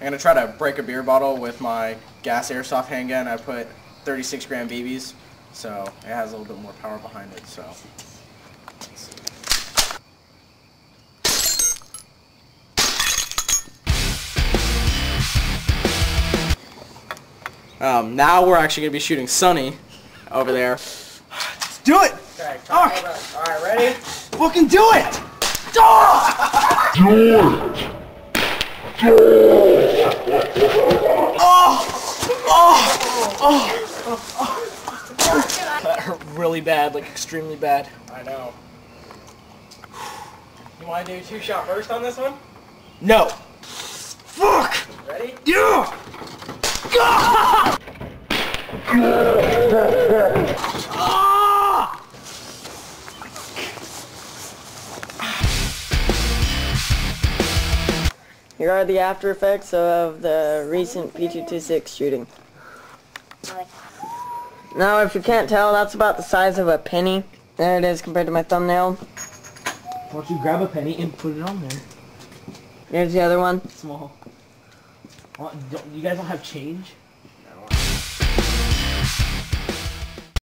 gonna try to break a beer bottle with my gas airsoft handgun. I put 36 gram BBs, so it has a little bit more power behind it. So. Now we're actually gonna be shooting Sonny over there. Let's do it! Okay, alright, ready? Fucking do it! Oh! That hurt really bad, like extremely bad. I know. You want to do 2-shot burst on this one? No. Fuck! Ready? Yeah! Here are the after effects of the recent P226 shooting. Now, if you can't tell, that's about the size of a penny. There it is compared to my thumbnail. Why don't you grab a penny and put it on there? Here's the other one. Small. You guys don't have change?